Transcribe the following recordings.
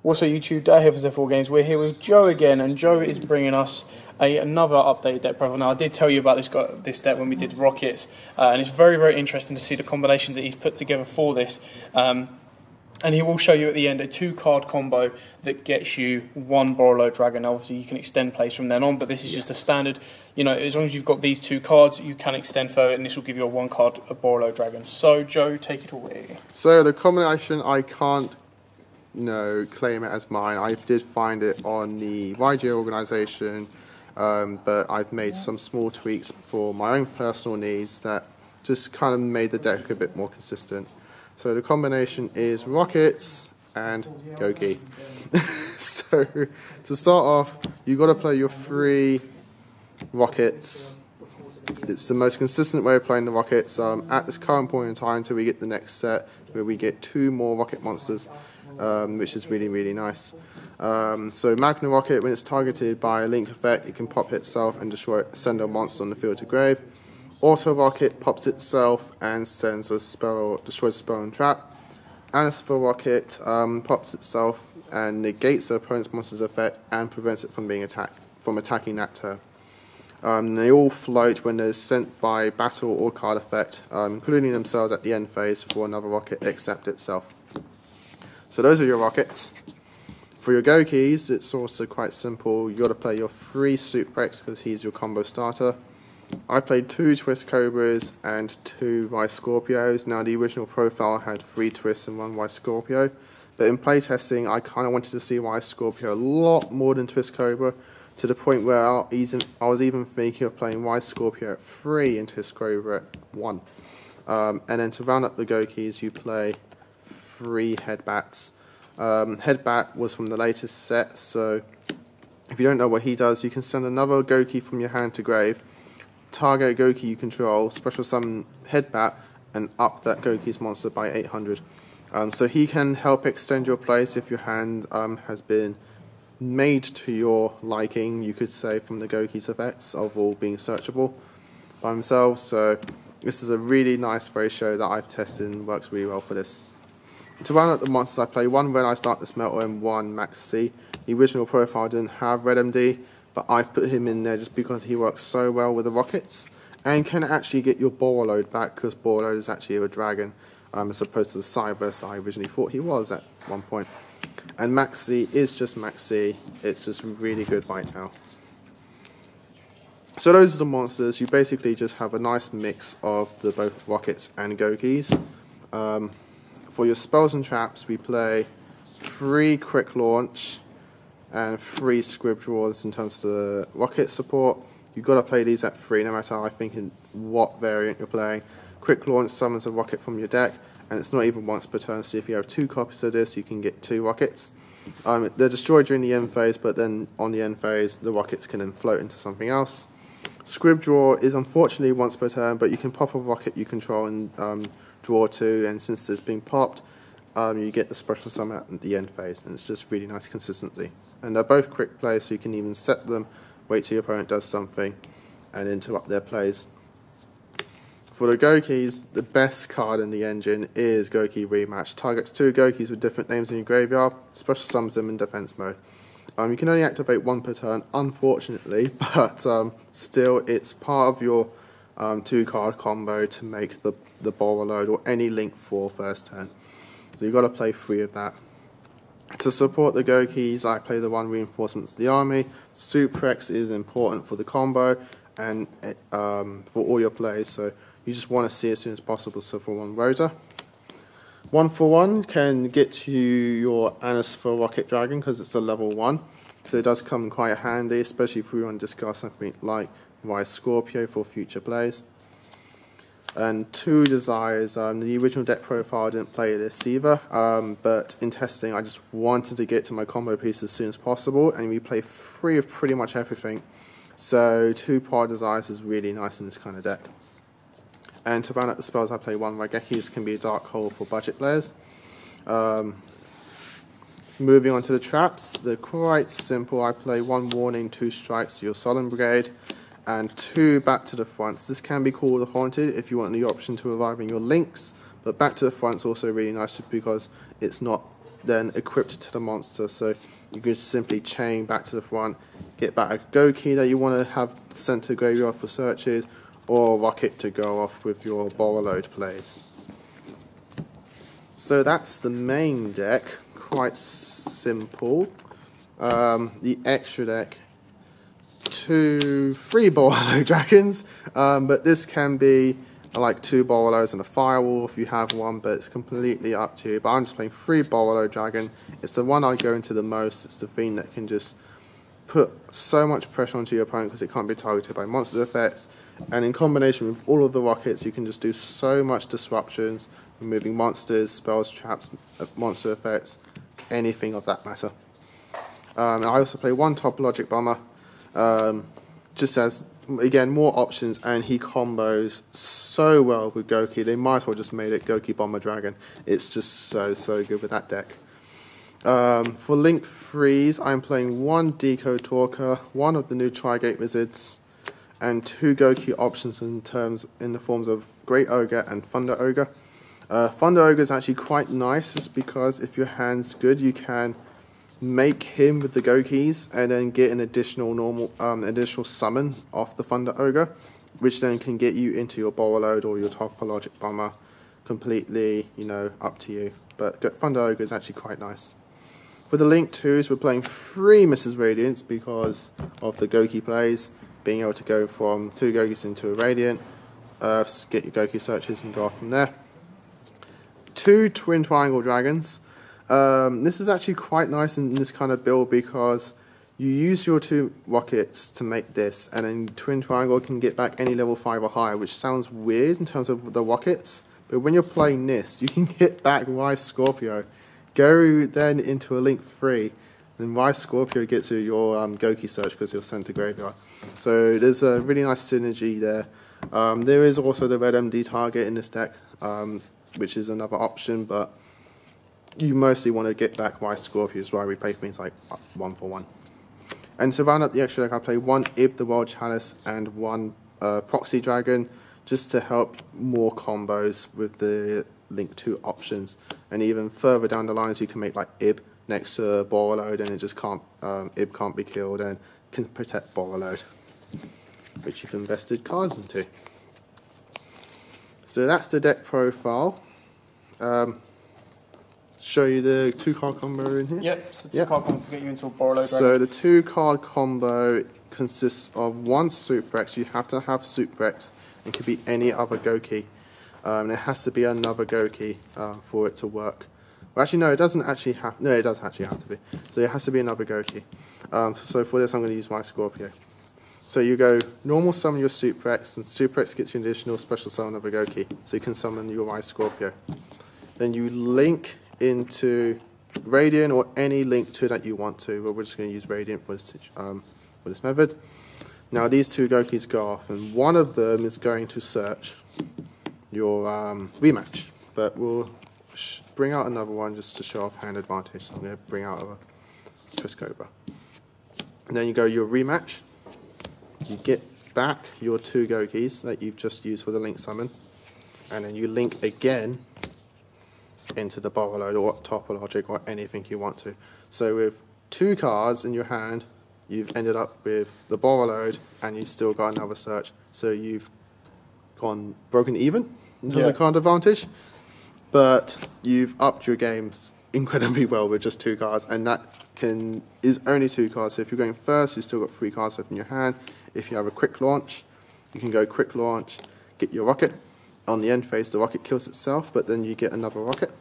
What's up YouTube, Dad here for Zephyr Games. We're here with Joe again, and Joe is bringing us another updated deck profile. Now I did tell you about this deck when we did Rockets, and it's very interesting to see the combination that he's put together for this. And he will show you at the end a 2-card combo that gets you 1 Borreload Dragon. Now, obviously you can extend plays from then on, but this is just a standard. You know, as long as you've got these 2 cards, you can extend further, and this will give you a 1-card Borreload Dragon. So Joe, take it away. So the combination, I can't claim it as mine. I did find it on the YUGIOH organisation, but I've made some small tweaks for my own personal needs that just kind of made the deck a bit more consistent. So the combination is Rokkets and Gouki. So to start off, you've got to play your 3 Rokkets. It's the most consistent way of playing the Rockets at this current point in time until we get the next set where we get 2 more Rocket monsters, which is really nice. So Magna Rocket, when it's targeted by a link effect, it can pop itself and send a monster on the field to grave. Auto Rocket pops itself and sends a spell or destroys a spell and trap. Zephyr Rocket pops itself and negates the opponent's monster's effect and prevents it from being attacking that turn. They all float when they're sent by battle or card effect, including themselves at the end phase for another rocket except itself. So those are your Rockets. For your Goukis, it's also quite simple. You've got to play your 3 Suprex because he's your combo starter. I played 2 Twist Cobras and 2 Y Scorpios. Now the original profile had 3 Twists and 1 Y Scorpio, but in playtesting I kind of wanted to see Y Scorpio a lot more than Twist Cobra, to the point where I was even thinking of playing Y Scorpio at 3 and Twist Cobra at 1. And then to round up the Goukis, you play 3 Headbats. Headbat was from the latest set, so if you don't know what he does, you can send another Gouki from your hand to grave, target Gouki you control, special summon Headbat, and up that Gouki's monster by 800. So he can help extend your plays if your hand has been made to your liking, you could say, from the Gouki's effects of all being searchable by themselves. So this is a really nice ratio that I've tested and works really well for this. To round up the monsters, I play 1 Red Eyes Darkness Metal and 1 Max C. The original profile didn't have Red MD, but I've put him in there just because he works so well with the Rockets and can actually get your Borreload back, because Borreload is actually a dragon as opposed to the Cybers I originally thought he was at one point. And Max C is just Max C, it's just really good right now. So those are the monsters. You basically just have a nice mix of the both Rockets and Goukis. For your spells and traps, we play 3 Quick Launch and 3 Scrib Draws in terms of the Rocket support. You've got to play these at 3 no matter, I think, in what variant you're playing. Quick Launch summons a Rocket from your deck, and it's not even once per turn, so if you have 2 copies of this, you can get 2 Rockets. They're destroyed during the end phase, but then on the end phase, the Rockets can then float into something else. Scrib Draw is unfortunately once per turn, but you can pop a Rocket you control and draw 2, and since it's being popped, you get the special summon at the end phase, and it's just really nice consistency. And they're both quick plays, so you can even set them, wait till your opponent does something, and interrupt their plays. For the Goukis, the best card in the engine is Gouki Rematch. Targets 2 Goukis with different names in your graveyard, special summons them in defense mode. You can only activate 1 per turn, unfortunately, but still it's part of your 2-card combo to make the Borreload or any link for first turn. So you've got to play 3 of that. To support the Goukis, I play the 1 Reinforcements of the Army. Suprex is important for the combo and for all your plays, so you just want to see as soon as possible. So for 1 Rota. 1-for-1 can get you your Zephyr Rocket Dragon because it's a level 1. So it does come quite handy, especially if we want to discuss something like Y Scorpio for future plays. And 2 Desires. The original deck profile didn't play this either, but in testing I just wanted to get to my combo piece as soon as possible, and we play 3 of pretty much everything. So 2 Power Desires is really nice in this kind of deck. And to round out the spells, I play 1 Raigeki. This can be a dark hole for budget players. Moving on to the traps, they're quite simple. I play 1 Warning, 2 Strikes to your Solemn Brigade, and 2 Back to the Front. This can be called a Haunted if you want the option to revive in your links, but Back to the Front's also really nice because it's not then equipped to the monster. So you can simply chain back to the front, get back a Gouki that you want to have sent to graveyard for searches, or Rocket to go off with your Borreload plays. So that's the main deck, quite simple. The extra deck, 3 Borreload dragons, but this can be like 2 Borreloads and a firewall if you have one, but it's completely up to you. But I'm just playing 3 Borreload dragon. It's the one I go into the most. It's the thing that can just put so much pressure onto your opponent because it can't be targeted by monster effects, and in combination with all of the rockets you can just do so much disruptions, removing monsters, spells, traps, monster effects, anything of that matter. I also play 1 Topologic Bomber, just as, again, more options, and he combos so well with Gouki. They might as well just made it Gouki Bomber Dragon. It's just so good with that deck. For Link 3s, I'm playing 1 Decode Talker, 1 of the new Tri-Gate Wizards, and 2 Gouki options in the forms of Great Ogre and Thunder Ogre. Thunder Ogre is actually quite nice, just because if your hand's good, you can make him with the Goukis and then get an additional summon off the Thunder Ogre, which then can get you into your Borreload or your Topologic Bomber. Completely, up to you. But Thunder Ogre is actually quite nice. For the Link 2s, we're playing 3 Mrs. Radiants because of the Gouki plays, being able to go from 2 Goukis into a Radiant, get your Gouki searches and go off from there. 2 Twin Triangle Dragons. This is actually quite nice in this kind of build because you use your 2 rockets to make this, and then Twin Triangle can get back any level 5 or higher, which sounds weird in terms of the rockets, but when you're playing this, you can get back Rise Scorpio, go then into a Link 3, then Rise Scorpio gets you your Gouki search because you're sent to graveyard. So there's a really nice synergy there. There is also the red MD target in this deck, which is another option, but you mostly want to get back Rise Scorpio, is why we play things like 1 for 1. And to round up the extra deck, I play 1 Ib the World Chalice and 1 Proxy Dragon, just to help more combos with the Link 2 options. And even further down the lines, you can make like Ib next to Borreload, and it just can't, Ib can't be killed and can protect Borreload, which you've invested cards into. So that's the deck profile. Show you the 2-card combo in here? Yep, so 2-card combo to get you into a Borreload. So the 2-card combo consists of 1 Suprex. You have to have Suprex. It could be any other Gouki. It has to be another Gouki for it to work. Well, actually, no, it doesn't actually have. No, it does actually have to be. So it has to be another Gouki. So for this, I'm going to use my Scorpio. So you go normal summon your Suprex, and Suprex gets you an additional special summon of a Gouki. So you can summon your Rise Scorpio. Then you link into Radiant or any Link 2 that you want to, but we're just going to use Radiant for this method. Now these 2 Goukis go off, and one of them is going to search your rematch, but we'll bring out another one just to show off hand advantage. So I'm going to bring out a Twist Cobra. And then you go your rematch, you get back your 2 Goukis that you've just used for the Link summon, and then you link again into the Borreload or Topologic or anything you want to. So with 2 cards in your hand, you've ended up with the Borreload and you've still got another search. So you've gone broken even in terms of card advantage, but you've upped your games incredibly well with just 2 cards, and that is only 2 cards. So if you're going first, you've still got 3 cards left in your hand. If you have a quick launch, you can go quick launch, get your rocket. On the end phase, the rocket kills itself, but then you get another rocket.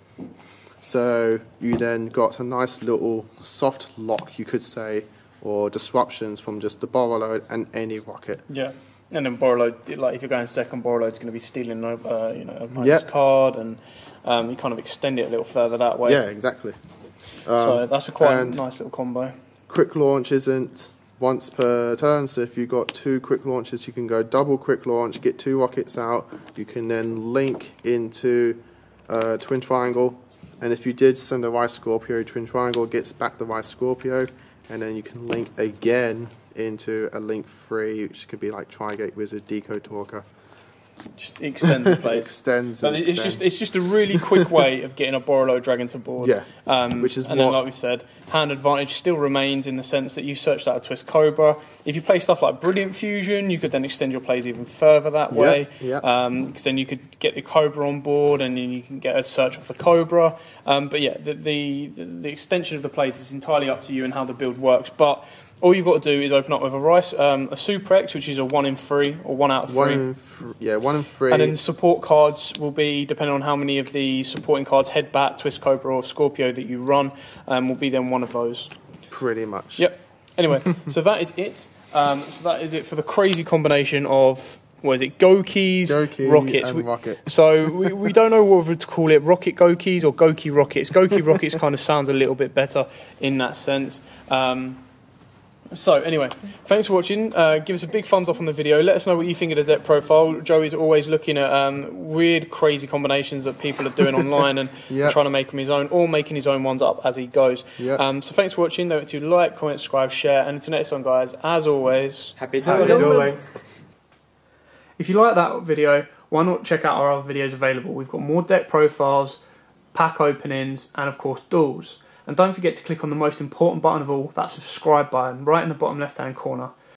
So you then got a nice little soft lock, you could say, or disruptions from just the Borreload and any rocket. Yeah, and then Borreload, like if you're going second, Borreload's going to be stealing, a card, and you kind of extend it a little further that way. Yeah, exactly. So that's a quite nice little combo. Quick launch isn't once per turn, so if you've got 2 quick launches, you can go double quick launch, get 2 rockets out, you can then link into Twin Triangle, and if you did send a Rise Scorpio, Twin Triangle gets back the Rise Scorpio, and then you can link again into a Link 3, which could be like Tri-Gate Wizard, Decode Talker, just extends the plays. Extends. It's just a really quick way of getting a Borreload dragon to board. Yeah. Which is then, like we said, hand advantage still remains in the sense that you searched out a Twist Cobra. If you play stuff like Brilliant Fusion, you could then extend your plays even further that way. Because then you could get the Cobra on board, and then you can get a search of the Cobra. But yeah, the extension of the plays is entirely up to you and how the build works. But all you've got to do is open up with a Super X, which is a 1 in 3 or 1 out of 3. 1 in 3. And then support cards will be, depending on how many of the supporting cards, Headbat, Twist Cobra or Scorpio that you run, will be then one of those. Pretty much. Yep. Anyway, so that is it. So that is it for the crazy combination of, what is it, Gouki, Rokkets. And Rockets. So we don't know whether to call it Rocket Goukis or Gouki Rockets. Gouki Rockets kind of sounds a little bit better in that sense. So anyway, thanks for watching. Give us a big thumbs up on the video. Let us know what you think of the deck profile. Joey's always looking at weird, crazy combinations that people are doing online and trying to make them his own, or making his own ones up as he goes. So thanks for watching. Don't forget to like, comment, subscribe, share, and until next time, guys, as always, Happy Dueling. If you like that video, why not check out our other videos available? We've got more deck profiles, pack openings, and of course duels. And don't forget to click on the most important button of all, that subscribe button, right in the bottom left hand corner.